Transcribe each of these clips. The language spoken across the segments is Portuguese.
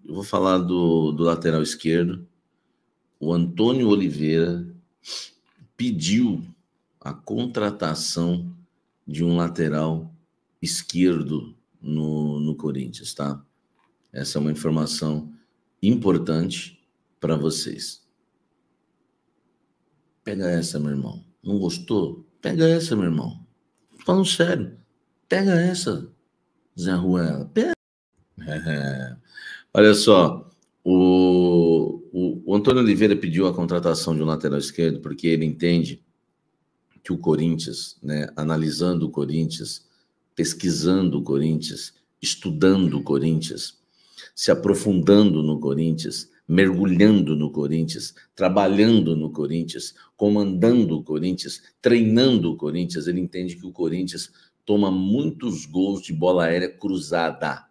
Eu vou falar do lateral esquerdo. O Antônio Oliveira pediu a contratação de um lateral esquerdo no Corinthians, tá? Essa é uma informação importante para vocês. Pega essa, meu irmão. Não gostou? Pega essa, meu irmão. Falando sério. Pega essa, Zé Ruela. Pega. Olha só. O Antônio Oliveira pediu a contratação de um lateral esquerdo porque ele entende que o Corinthians, né, analisando o Corinthians, pesquisando o Corinthians, estudando o Corinthians, se aprofundando no Corinthians, mergulhando no Corinthians, trabalhando no Corinthians, comandando o Corinthians, treinando o Corinthians, ele entende que o Corinthians toma muitos gols de bola aérea cruzada,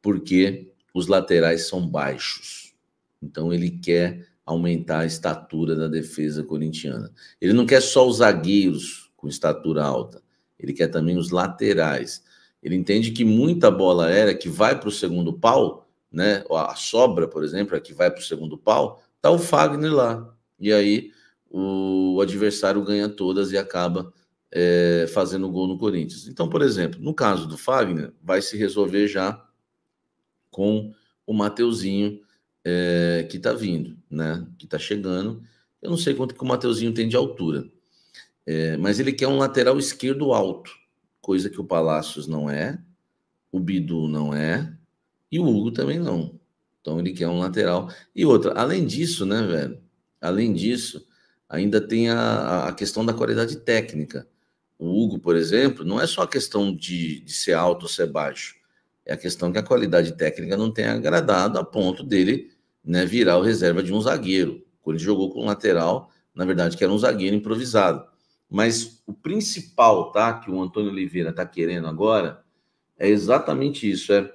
porque os laterais são baixos. Então ele quer aumentar a estatura da defesa corintiana. Ele não quer só os zagueiros com estatura alta, ele quer também os laterais. Ele entende que muita bola aérea que vai para o segundo pau, né, a sobra, por exemplo, a que vai para o segundo pau, tá o Fagner lá. E aí o adversário ganha todas e acaba fazendo gol no Corinthians. Então, por exemplo, no caso do Fagner, vai se resolver já com o Mateuzinho, que está vindo, né? Que está chegando. Eu não sei quanto que o Mateuzinho tem de altura, mas ele quer um lateral esquerdo alto, coisa que o Palácios não é, o Bidu não é, e o Hugo também não. Então ele quer um lateral. E outra, além disso, né, velho? Além disso, ainda tem a questão da qualidade técnica. O Hugo, por exemplo, não é só a questão de ser alto ou ser baixo, é a questão que a qualidade técnica não tem agradado a ponto dele, né, virar o reserva de um zagueiro. Quando ele jogou com um lateral, na verdade, que era um zagueiro improvisado. Mas o principal, tá, que o Antônio Oliveira está querendo agora é exatamente isso, é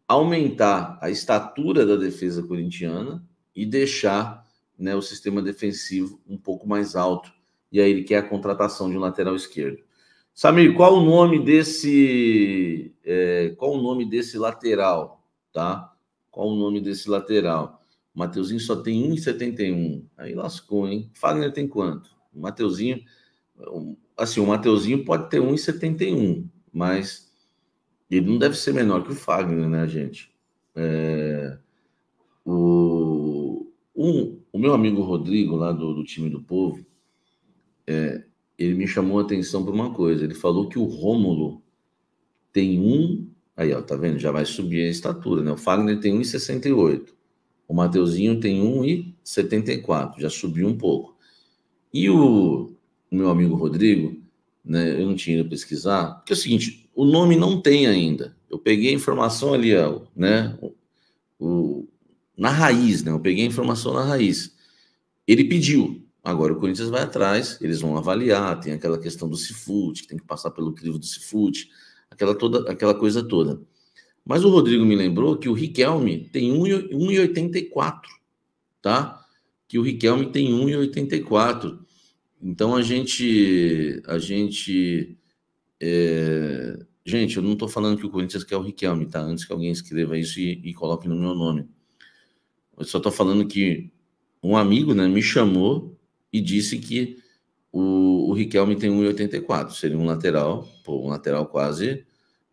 aumentar a estatura da defesa corintiana e deixar, né, o sistema defensivo um pouco mais alto. E aí ele quer a contratação de um lateral esquerdo. Samir, qual o nome desse lateral, tá? Qual o nome desse lateral? O Mateuzinho só tem 1,71. Aí lascou, hein? Fagner tem quanto? O Mateuzinho, assim, o Mateuzinho pode ter 1,71, mas ele não deve ser menor que o Fagner, né, gente? O meu amigo Rodrigo, lá do time do Povo, ele me chamou a atenção por uma coisa. Ele falou que o Rômulo tem aí, ó, tá vendo? Já vai subir a estatura, né? O Fagner tem 1,68. O Mateuzinho tem 1,74. Já subiu um pouco. E o meu amigo Rodrigo, né? Eu não tinha ido pesquisar, porque é o seguinte, o nome não tem ainda. Eu peguei a informação ali, ó, né? Na raiz, né? Eu peguei a informação na raiz. Ele pediu. Agora o Corinthians vai atrás, eles vão avaliar, tem aquela questão do Cifute, que tem que passar pelo crivo do Cifute, aquela coisa toda. Mas o Rodrigo me lembrou que o Riquelme tem 1,84, tá? Que o Riquelme tem 1,84. Então gente, eu não estou falando que o Corinthians quer o Riquelme, tá? Antes que alguém escreva isso e coloque no meu nome. Eu só estou falando que um amigo, né, me chamou e disse que o Riquelme tem 1,84. Seria um lateral quase,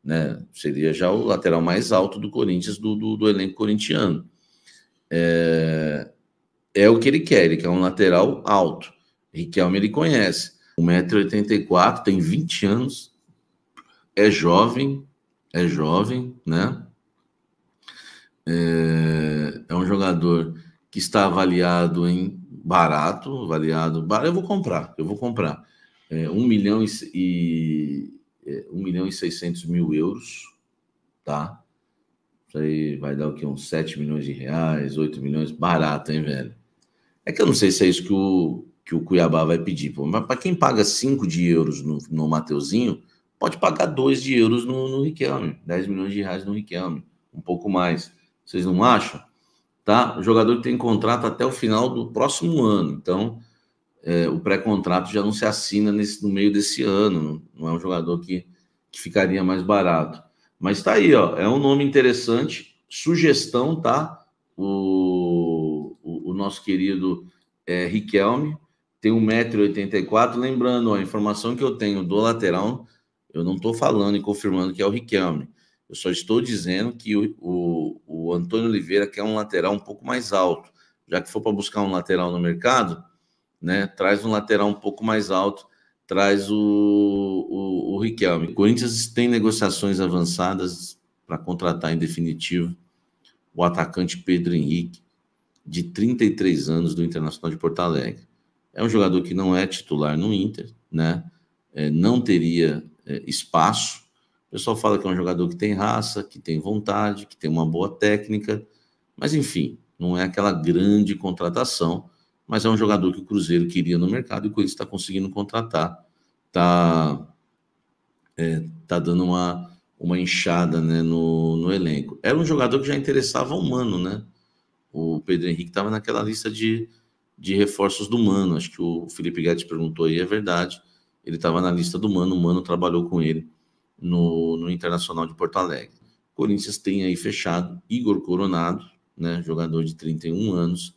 né? Seria já o lateral mais alto do Corinthians, do elenco corintiano. É o que ele quer um lateral alto. Riquelme ele conhece. 1,84 m, tem 20 anos, é jovem, né? É um jogador que está avaliado em barato, eu vou comprar. 1 milhão e 600 mil euros, tá? Isso aí vai dar o quê? Uns 7 milhões de reais, 8 milhões, barato, hein, velho? É que eu não sei se é isso que o Cuiabá vai pedir, pô. Mas para quem paga 5 de euros no Mateuzinho, pode pagar 2 de euros no Riquelme, 10 milhões de reais no Riquelme, um pouco mais. Vocês não acham? Tá? O jogador tem contrato até o final do próximo ano, então o pré-contrato já não se assina no meio desse ano, não é um jogador que ficaria mais barato. Mas tá aí, ó, é um nome interessante, Sugestão, tá? O nosso querido Riquelme tem 1,84 m. Lembrando, a informação que eu tenho do lateral, eu não estou falando e confirmando que é o Riquelme. Eu só estou dizendo que o Antônio Oliveira quer um lateral um pouco mais alto. Já que for para buscar um lateral no mercado, né, traz um lateral um pouco mais alto, traz o Riquelme. O Corinthians tem negociações avançadas para contratar em definitivo o atacante Pedro Henrique, de 33 anos, do Internacional de Porto Alegre. É um jogador que não é titular no Inter, né? Não teria espaço. O pessoal fala que é um jogador que tem raça, que tem vontade, que tem uma boa técnica, mas enfim, não é aquela grande contratação, mas é um jogador que o Cruzeiro queria no mercado e o Corinthians está conseguindo contratar. Tá dando uma inchada, né, no elenco. Era um jogador que já interessava o Mano, né? O Pedro Henrique estava naquela lista de reforços do Mano. Acho que o Felipe Guedes perguntou aí, é verdade. Ele estava na lista do Mano, o Mano trabalhou com ele no Internacional de Porto Alegre. O Corinthians tem aí fechado Igor Coronado, né, jogador de 31 anos,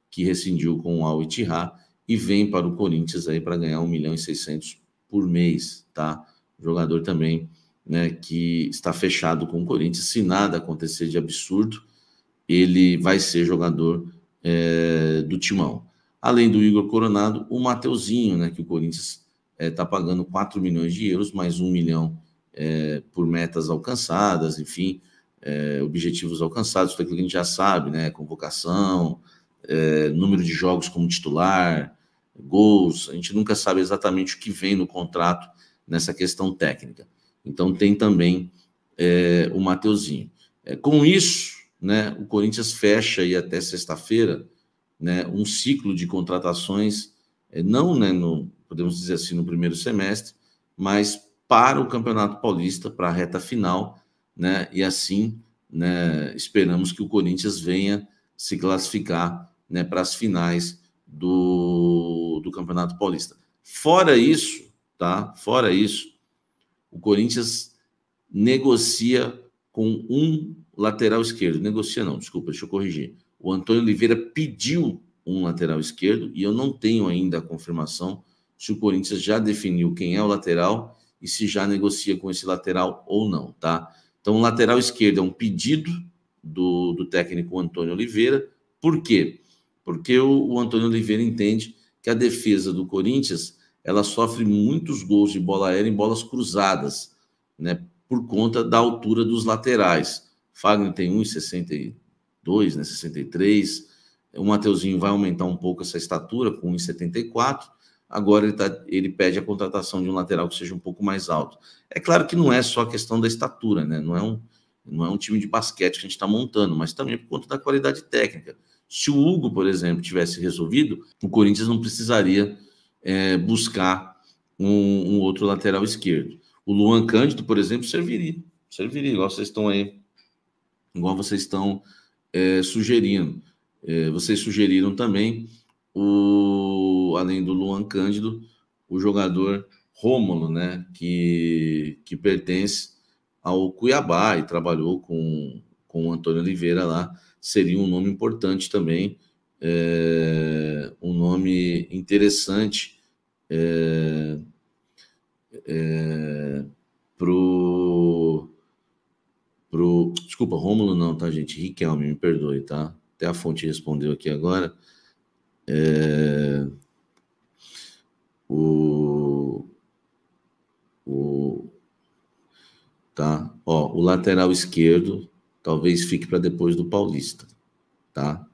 que rescindiu com o Al Ittihad e vem para o Corinthians aí para ganhar 1.600.000 por mês, tá? Jogador também, né, que está fechado com o Corinthians. Se nada acontecer de absurdo, ele vai ser jogador do Timão. Além do Igor Coronado, o Mateuzinho, né, que o Corinthians está pagando 4 milhões de euros, mais 1 milhão por metas alcançadas, enfim, objetivos alcançados, tudo aquilo que a gente já sabe, né, convocação, número de jogos como titular, gols, a gente nunca sabe exatamente o que vem no contrato nessa questão técnica. Então tem também o Mateuzinho. Com isso, né, o Corinthians fecha aí até sexta-feira, né, um ciclo de contratações, não, né, podemos dizer assim, no primeiro semestre, mas para o Campeonato Paulista, para a reta final, né, e assim, né, esperamos que o Corinthians venha se classificar, né, para as finais do Campeonato Paulista. Fora isso, tá? Fora isso, o Corinthians negocia com um lateral esquerdo. Negocia não, desculpa, deixa eu corrigir. O Antônio Oliveira pediu um lateral esquerdo e eu não tenho ainda a confirmação se o Corinthians já definiu quem é o lateral e se já negocia com esse lateral ou não, tá? Então, o lateral esquerdo é um pedido do técnico Antônio Oliveira. Por quê? Porque o Antônio Oliveira entende que a defesa do Corinthians ela sofre muitos gols de bola aérea em bolas cruzadas, né? Por conta da altura dos laterais. Fagner tem 1,62, né, 63. O Mateuzinho vai aumentar um pouco essa estatura, com 1,74. Agora ele pede a contratação de um lateral que seja um pouco mais alto. É claro que não é só a questão da estatura, né? Não é um time de basquete que a gente está montando, mas também por conta da qualidade técnica. Se o Hugo, por exemplo, tivesse resolvido, o Corinthians não precisaria buscar um outro lateral esquerdo. O Luan Cândido, por exemplo, serviria, igual vocês estão sugerindo. Vocês sugeriram também, além do Luan Cândido, o jogador Rômulo, né, que pertence ao Cuiabá e trabalhou com o Antônio Oliveira lá. Seria um nome importante também, um nome interessante desculpa, Rômulo não, tá, gente? Riquelme, me perdoe, tá? Até a fonte respondeu aqui agora. Tá? Ó, o lateral esquerdo talvez fique para depois do Paulista, tá?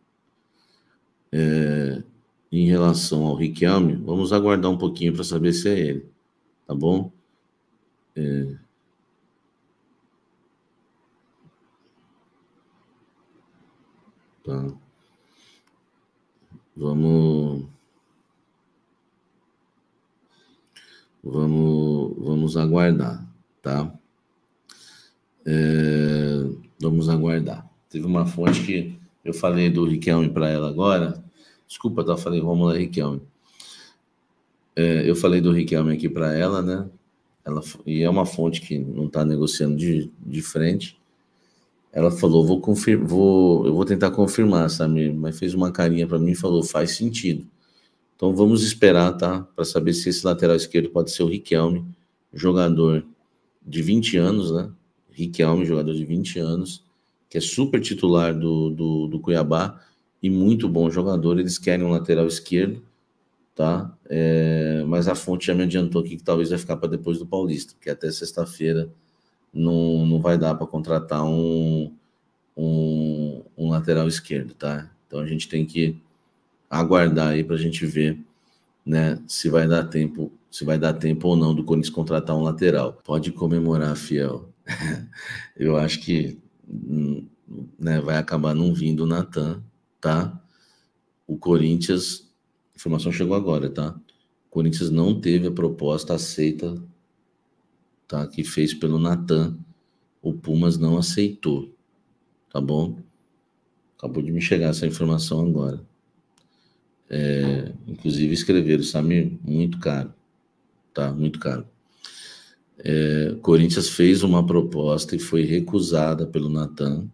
Em relação ao Riquelme, vamos aguardar um pouquinho para saber se é ele, tá bom? Tá. Vamos aguardar, tá? Vamos aguardar. Teve uma fonte que eu falei do Riquelme para ela agora. Desculpa, tá? Falei Rômulo e Riquelme. Eu falei do Riquelme aqui para ela, né? E é uma fonte que não está negociando de frente. Ela falou, eu vou tentar confirmar, Samir, mas fez uma carinha para mim e falou, faz sentido. Então vamos esperar, tá? Para saber se esse lateral esquerdo pode ser o Riquelme, jogador de 20 anos, né? Riquelme, jogador de 20 anos, que é super titular do Cuiabá e muito bom jogador. Eles querem um lateral esquerdo, tá? Mas a fonte já me adiantou aqui que talvez vai ficar para depois do Paulista, que até sexta-feira não vai dar para contratar um lateral esquerdo, tá? Então a gente tem que aguardar aí para a gente ver, né, se vai dar tempo ou não do Corinthians contratar um lateral. Pode comemorar, fiel. Eu acho que, né, vai acabar não vindo o Natan, tá? O Corinthians, a informação chegou agora, tá? O Corinthians não teve a proposta aceita, tá? Que fez pelo Natan. O Pumas não aceitou, tá bom? Acabou de me chegar essa informação agora. Inclusive escreveram, Samir, muito caro, tá? Muito caro. Corinthians fez uma proposta e foi recusada pelo Natan,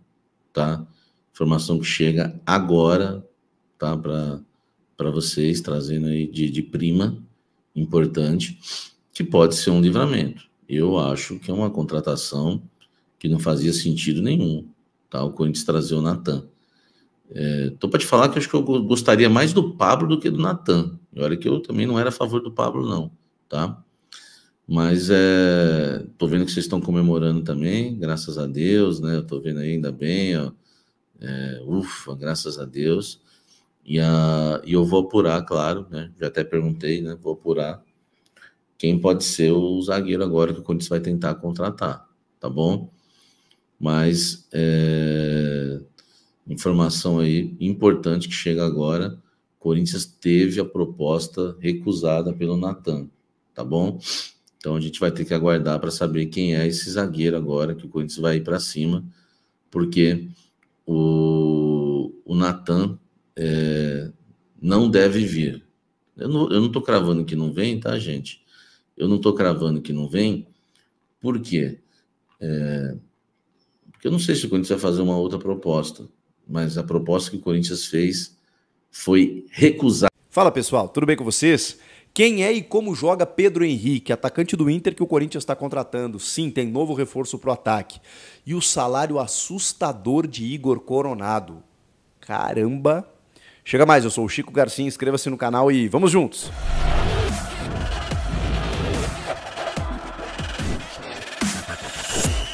tá? Informação que chega agora, tá? Para vocês, trazendo aí de prima, importante, que pode ser um livramento. Eu acho que é uma contratação que não fazia sentido nenhum, tá? O Corinthians trazer o Natan. Tô para te falar que eu acho que eu gostaria mais do Pablo do que do Natan. E olha que eu também não era a favor do Pablo, não, tá? Mas tô vendo que vocês estão comemorando também, graças a Deus, né? Eu tô vendo aí, ainda bem, ó. Ufa, graças a Deus. E eu vou apurar, claro, né? Já até perguntei, né? Vou apurar quem pode ser o zagueiro agora que o Corinthians vai tentar contratar, tá bom? Mas informação aí importante que chega agora, o Corinthians teve a proposta recusada pelo Natan, tá bom? Então a gente vai ter que aguardar para saber quem é esse zagueiro agora que o Corinthians vai ir para cima, porque o Natan não deve vir. Eu não tô cravando que não vem, tá, gente? Eu não tô cravando que não vem, por quê? Porque eu não sei se o Corinthians vai fazer uma outra proposta, mas a proposta que o Corinthians fez foi recusar. Fala pessoal, tudo bem com vocês? Quem é e como joga Pedro Henrique, atacante do Inter que o Corinthians está contratando? Sim, tem novo reforço pro ataque. E o salário assustador de Igor Coronado. Caramba! Chega mais, eu sou o Chico Garcia, inscreva-se no canal e vamos juntos!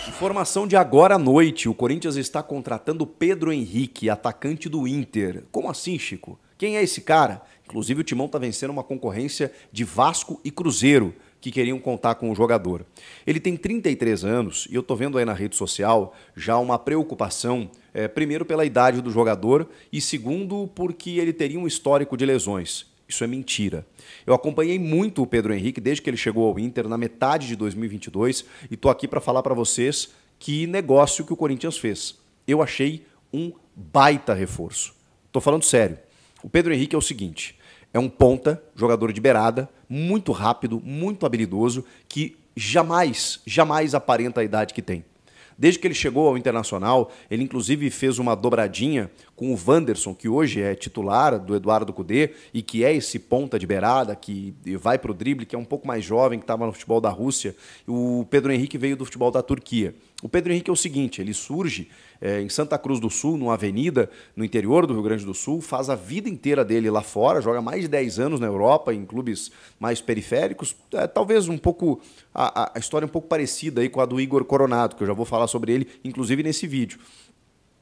Informação de agora à noite, o Corinthians está contratando Pedro Henrique, atacante do Inter. Como assim, Chico? Quem é esse cara? Inclusive o Timão está vencendo uma concorrência de Vasco e Cruzeiro, que queriam contar com o jogador. Ele tem 33 anos e eu estou vendo aí na rede social já uma preocupação, primeiro pela idade do jogador e segundo porque ele teria um histórico de lesões. Isso é mentira. Eu acompanhei muito o Pedro Henrique desde que ele chegou ao Inter na metade de 2022 e estou aqui para falar para vocês que negócio que o Corinthians fez. Eu achei um baita reforço. Estou falando sério. O Pedro Henrique é o seguinte, é um ponta, jogador de beirada, muito rápido, muito habilidoso, que jamais aparenta a idade que tem. Desde que ele chegou ao Internacional, ele inclusive fez uma dobradinha com o Wanderson, que hoje é titular do Eduardo Cudê e que é esse ponta de beirada, que vai para o drible, que é um pouco mais jovem, que estava no futebol da Rússia. O Pedro Henrique veio do futebol da Turquia. O Pedro Henrique é o seguinte, ele surge em Santa Cruz do Sul, numa avenida no interior do Rio Grande do Sul, faz a vida inteira dele lá fora, joga mais de 10 anos na Europa, em clubes mais periféricos, talvez um pouco, a história um pouco parecida aí com a do Igor Coronado, que eu já vou falar sobre ele, inclusive nesse vídeo.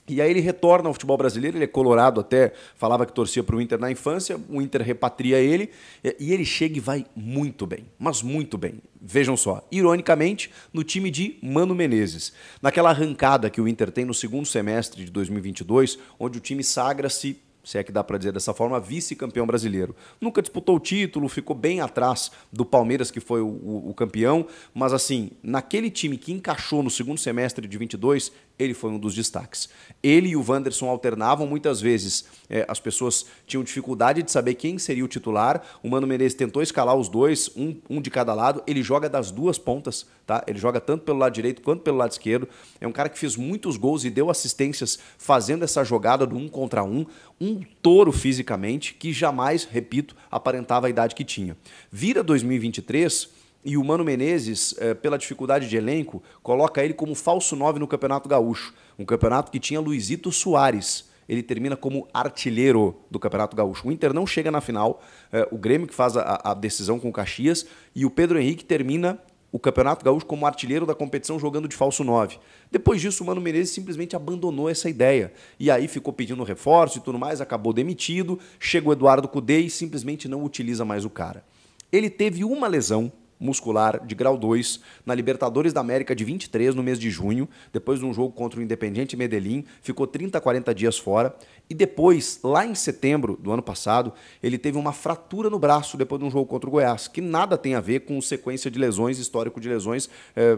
E aí ele retorna ao futebol brasileiro, ele é colorado até, falava que torcia para o Inter na infância, o Inter repatria ele, e ele chega e vai muito bem, mas muito bem. Vejam só, ironicamente, no time de Mano Menezes. Naquela arrancada que o Inter tem no segundo semestre de 2022, onde o time sagra-se, se é que dá para dizer dessa forma, vice-campeão brasileiro. Nunca disputou o título, ficou bem atrás do Palmeiras, que foi o campeão, mas assim, naquele time que encaixou no segundo semestre de 22, ele foi um dos destaques. Ele e o Wanderson alternavam muitas vezes. As pessoas tinham dificuldade de saber quem seria o titular. O Mano Menezes tentou escalar os dois, um de cada lado. Ele joga das duas pontas, tá? Ele joga tanto pelo lado direito quanto pelo lado esquerdo. É um cara que fez muitos gols e deu assistências fazendo essa jogada do 1 contra 1. Um touro fisicamente que jamais, repito, aparentava a idade que tinha. Vira 2023... E o Mano Menezes, pela dificuldade de elenco, coloca ele como falso 9 no Campeonato Gaúcho. Um campeonato que tinha Luizito Soares. Ele termina como artilheiro do Campeonato Gaúcho. O Inter não chega na final, o Grêmio que faz a decisão com o Caxias, e o Pedro Henrique termina o Campeonato Gaúcho como artilheiro da competição jogando de falso 9. Depois disso, o Mano Menezes simplesmente abandonou essa ideia. E aí ficou pedindo reforço e tudo mais, acabou demitido, chega o Eduardo Cudê e simplesmente não utiliza mais o cara. Ele teve uma lesão muscular de grau 2 na Libertadores da América de 23 no mês de junho, depois de um jogo contra o Independiente Medellín, ficou 30, 40 dias fora, e depois, lá em setembro do ano passado, ele teve uma fratura no braço depois de um jogo contra o Goiás, que nada tem a ver com sequência de lesões, histórico de lesões,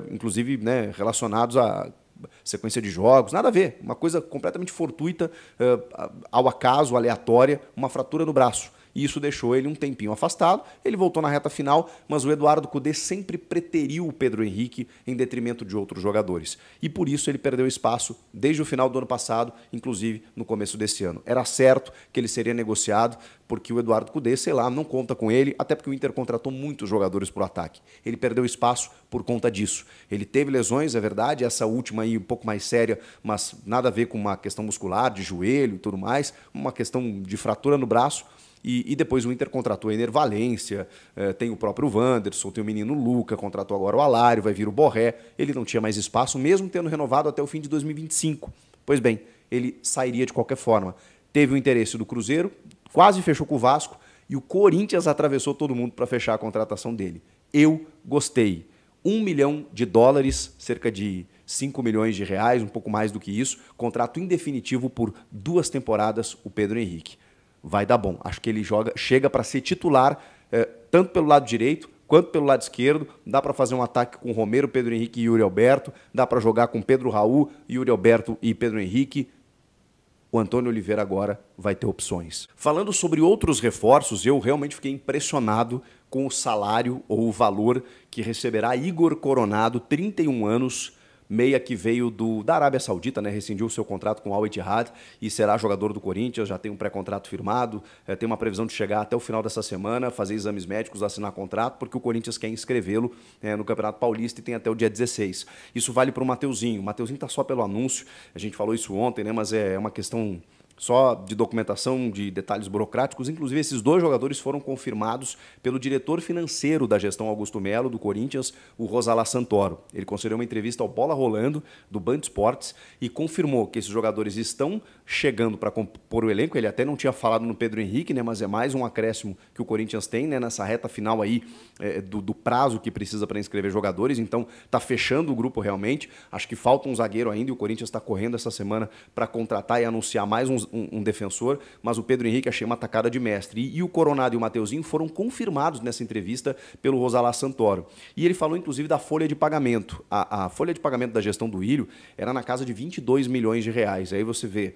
inclusive, né, relacionados a sequência de jogos, nada a ver, uma coisa completamente fortuita, ao acaso, aleatória, uma fratura no braço. E isso deixou ele um tempinho afastado, ele voltou na reta final, mas o Eduardo Cudê sempre preteriu o Pedro Henrique em detrimento de outros jogadores. E por isso ele perdeu espaço desde o final do ano passado, inclusive no começo desse ano. Era certo que ele seria negociado, porque o Eduardo Cudê, sei lá, não conta com ele, até porque o Inter contratou muitos jogadores para o ataque. Ele perdeu espaço por conta disso. Ele teve lesões, é verdade, essa última aí um pouco mais séria, mas nada a ver com uma questão muscular, de joelho e tudo mais, uma questão de fratura no braço. E depois o Inter contratou a Ener Valencia, tem o próprio Wanderson, tem o menino Luca, contratou agora o Alário, vai vir o Borré. Ele não tinha mais espaço, mesmo tendo renovado até o fim de 2025. Pois bem, ele sairia de qualquer forma. Teve o interesse do Cruzeiro, quase fechou com o Vasco, e o Corinthians atravessou todo mundo para fechar a contratação dele. Eu gostei. $1 milhão, cerca de 5 milhões de reais, um pouco mais do que isso, contrato indefinitivo por 2 temporadas, o Pedro Henrique. Vai dar bom. Acho que ele chega para ser titular, tanto pelo lado direito quanto pelo lado esquerdo. Dá para fazer um ataque com Romero, Pedro Henrique e Yuri Alberto. Dá para jogar com Pedro Raul, Yuri Alberto e Pedro Henrique. O Antônio Oliveira agora vai ter opções. Falando sobre outros reforços, eu realmente fiquei impressionado com o salário ou o valor que receberá Igor Coronado, 31 anos, meia que veio da Arábia Saudita, né? Rescindiu o seu contrato com o Al Ittihad e será jogador do Corinthians, já tem um pré-contrato firmado, tem uma previsão de chegar até o final dessa semana, fazer exames médicos, assinar contrato, porque o Corinthians quer inscrevê-lo no Campeonato Paulista e tem até o dia 16. Isso vale para o Mateuzinho. O Mateuzinho está só pelo anúncio, a gente falou isso ontem, né? Mas é uma questão só de documentação, de detalhes burocráticos. Inclusive, esses 2 jogadores foram confirmados pelo diretor financeiro da gestão Augusto Melo, do Corinthians, o Rosalá Santoro. Ele concedeu uma entrevista ao Bola Rolando, do Band Esportes, e confirmou que esses jogadores estão chegando para compor o elenco. Ele até não tinha falado no Pedro Henrique, né, mas é mais um acréscimo que o Corinthians tem, né, nessa reta final aí do prazo que precisa para inscrever jogadores. Então, está fechando o grupo realmente. Acho que falta um zagueiro ainda e o Corinthians está correndo essa semana para contratar e anunciar mais um defensor, mas o Pedro Henrique achei uma tacada de mestre. E o Coronado e o Mateuzinho foram confirmados nessa entrevista pelo Rosalá Santoro. E ele falou, inclusive, da folha de pagamento. A folha de pagamento da gestão do Ilho era na casa de 22 milhões de reais. Aí você vê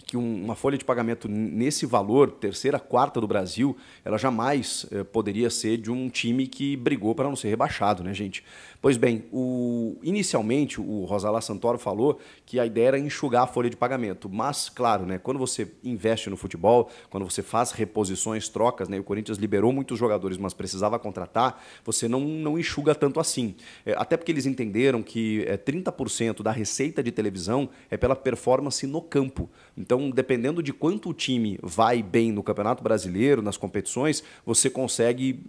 que uma folha de pagamento nesse valor, terceira, quarta do Brasil, ela jamais poderia ser de um time que brigou para não ser rebaixado, né, gente? Pois bem, inicialmente o Rosalá Santoro falou que a ideia era enxugar a folha de pagamento, mas, claro, né, quando você investe no futebol, quando você faz reposições, trocas, né, o Corinthians liberou muitos jogadores, mas precisava contratar, você não enxuga tanto assim. Até porque eles entenderam que 30% da receita de televisão é pela performance no campo. Então, dependendo de quanto o time vai bem no Campeonato Brasileiro, nas competições, você consegue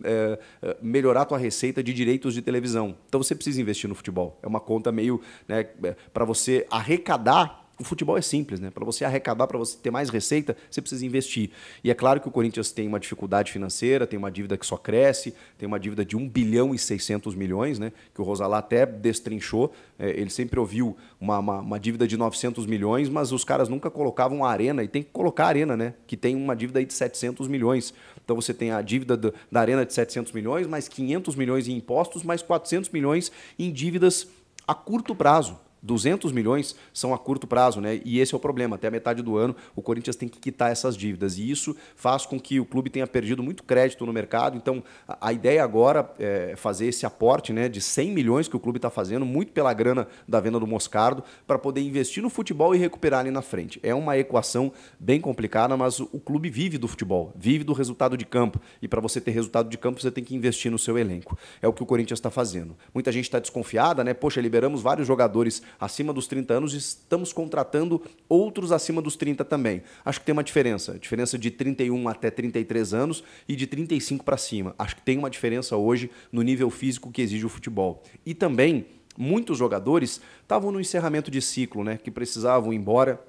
melhorar a tua receita de direitos de televisão. Então, você precisa investir no futebol. É uma conta meio, né, para você arrecadar. O futebol é simples, né? Para você arrecadar, para você ter mais receita, você precisa investir. E é claro que o Corinthians tem uma dificuldade financeira, tem uma dívida que só cresce, tem uma dívida de 1 bilhão e 600 milhões, né? Que o Rosalá até destrinchou. Ele sempre ouviu uma dívida de 900 milhões, mas os caras nunca colocavam a Arena, e tem que colocar a Arena, né? Que tem uma dívida aí de 700 milhões. Então você tem a dívida da Arena de 700 milhões, mais 500 milhões em impostos, mais 400 milhões em dívidas a curto prazo. 200 milhões são a curto prazo, né? E esse é o problema. Até a metade do ano, o Corinthians tem que quitar essas dívidas. E isso faz com que o clube tenha perdido muito crédito no mercado. Então, a ideia agora é fazer esse aporte, né, de 100 milhões que o clube está fazendo, muito pela grana da venda do Moscardo, para poder investir no futebol e recuperar ali na frente. É uma equação bem complicada, mas o clube vive do futebol, vive do resultado de campo. E para você ter resultado de campo, você tem que investir no seu elenco. É o que o Corinthians está fazendo. Muita gente está desconfiada, né? Poxa, liberamos vários jogadores acima dos 30 anos e estamos contratando outros acima dos 30 também. Acho que tem uma diferença de 31 até 33 anos e de 35 para cima. Acho que tem uma diferença hoje no nível físico que exige o futebol. E também, muitos jogadores estavam no encerramento de ciclo, né, que precisavam ir embora.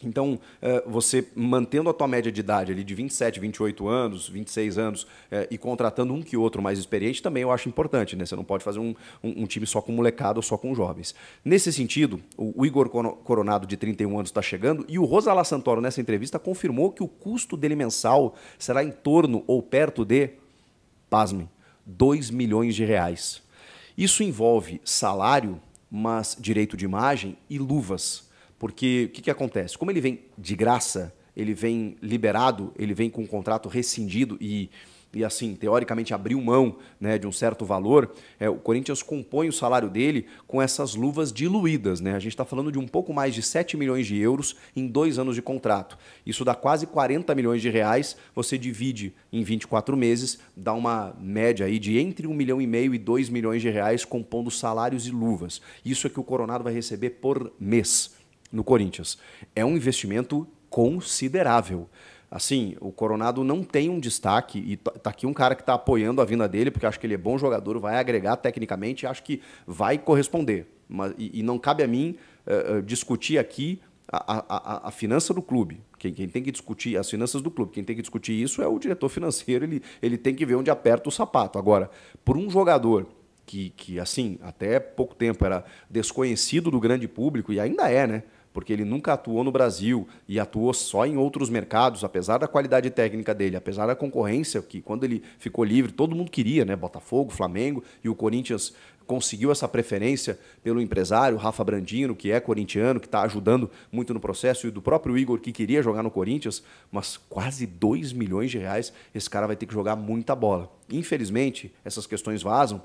Então, você mantendo a tua média de idade ali de 27, 28 anos, 26 anos e contratando um que outro mais experiente também eu acho importante, né? Você não pode fazer um time só com molecada ou só com jovens. Nesse sentido, o Igor Coronado, de 31 anos, está chegando e o Rosalá Santoro, nessa entrevista, confirmou que o custo dele mensal será em torno ou perto de, pasmem, 2 milhões de reais. Isso envolve salário, mas direito de imagem e luvas. Porque o que acontece? Como ele vem de graça, ele vem liberado, ele vem com um contrato rescindido e assim, teoricamente abriu mão, né, de um certo valor, o Corinthians compõe o salário dele com essas luvas diluídas, né? A gente está falando de um pouco mais de 7 milhões de euros em 2 anos de contrato. Isso dá quase 40 milhões de reais, você divide em 24 meses, dá uma média aí de entre 1,5 milhão e 2 milhões de reais compondo salários e luvas. Isso é que o Coronado vai receber por mês no Corinthians. É um investimento considerável. Assim, o Coronado não tem um destaque, e tá aqui um cara que está apoiando a vinda dele, porque acho que ele é bom jogador, vai agregar tecnicamente, acho que vai corresponder. Mas, e não cabe a mim discutir aqui a finança do clube. Quem tem que discutir as finanças do clube, quem tem que discutir isso é o diretor financeiro, ele tem que ver onde aperta o sapato. Agora, por um jogador que assim, até pouco tempo era desconhecido do grande público, e ainda é, né? Porque ele nunca atuou no Brasil e atuou só em outros mercados, apesar da qualidade técnica dele, apesar da concorrência, que quando ele ficou livre, todo mundo queria, né? Botafogo, Flamengo, e o Corinthians conseguiu essa preferência pelo empresário, Rafa Brandino, que é corintiano, que está ajudando muito no processo, e do próprio Igor, que queria jogar no Corinthians, mas quase 2 milhões de reais, esse cara vai ter que jogar muita bola. Infelizmente, essas questões vazam,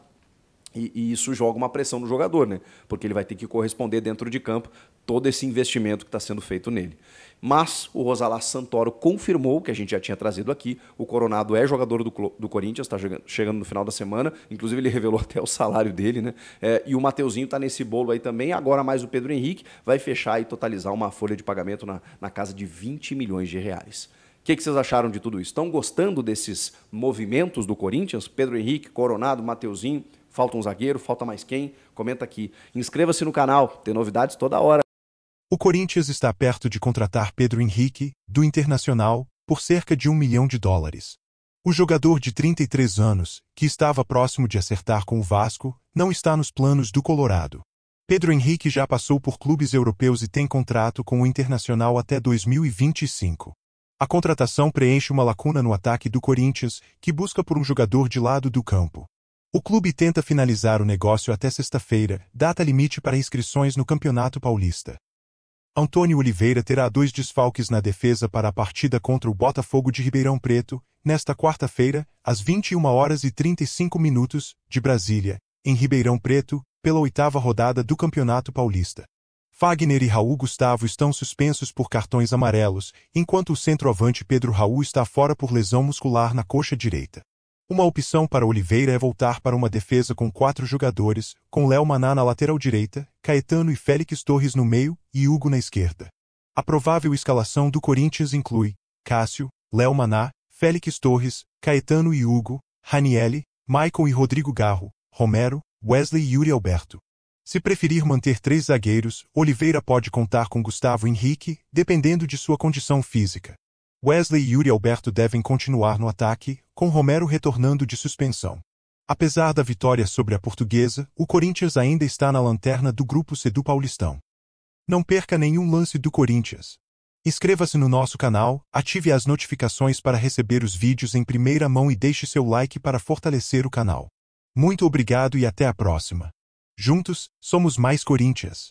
e isso joga uma pressão no jogador, né? Porque ele vai ter que corresponder dentro de campo todo esse investimento que está sendo feito nele. Mas o Rosalá Santoro confirmou, que a gente já tinha trazido aqui, o Coronado é jogador do Corinthians, está chegando no final da semana, inclusive ele revelou até o salário dele, né? E o Mateuzinho está nesse bolo aí também, agora mais o Pedro Henrique, vai fechar e totalizar uma folha de pagamento na casa de 20 milhões de reais. O que vocês acharam de tudo isso? Estão gostando desses movimentos do Corinthians? Pedro Henrique, Coronado, Mateuzinho, falta um zagueiro, falta mais quem? Comenta aqui. Inscreva-se no canal, tem novidades toda hora. O Corinthians está perto de contratar Pedro Henrique, do Internacional, por cerca de US$ 1 milhão. O jogador de 33 anos, que estava próximo de acertar com o Vasco, não está nos planos do Colorado. Pedro Henrique já passou por clubes europeus e tem contrato com o Internacional até 2025. A contratação preenche uma lacuna no ataque do Corinthians, que busca por um jogador de lado do campo. O clube tenta finalizar o negócio até sexta-feira, data limite para inscrições no Campeonato Paulista. Antônio Oliveira terá 2 desfalques na defesa para a partida contra o Botafogo de Ribeirão Preto, nesta quarta-feira, às 21h35, de Brasília, em Ribeirão Preto, pela 8ª rodada do Campeonato Paulista. Fagner e Raul Gustavo estão suspensos por cartões amarelos, enquanto o centroavante Pedro Raul está fora por lesão muscular na coxa direita. Uma opção para Oliveira é voltar para uma defesa com 4 jogadores, com Léo Maná na lateral direita, Caetano e Félix Torres no meio e Hugo na esquerda. A provável escalação do Corinthians inclui Cássio, Léo Maná, Félix Torres, Caetano e Hugo, Ranielli, Maicon e Rodrigo Garro, Romero, Wesley e Yuri Alberto. Se preferir manter 3 zagueiros, Oliveira pode contar com Gustavo Henrique, dependendo de sua condição física. Wesley e Yuri Alberto devem continuar no ataque, com Romero retornando de suspensão. Apesar da vitória sobre a Portuguesa, o Corinthians ainda está na lanterna do Grupo C do Paulistão. Não perca nenhum lance do Corinthians. Inscreva-se no nosso canal, ative as notificações para receber os vídeos em primeira mão e deixe seu like para fortalecer o canal. Muito obrigado e até a próxima. Juntos, somos mais Corinthians.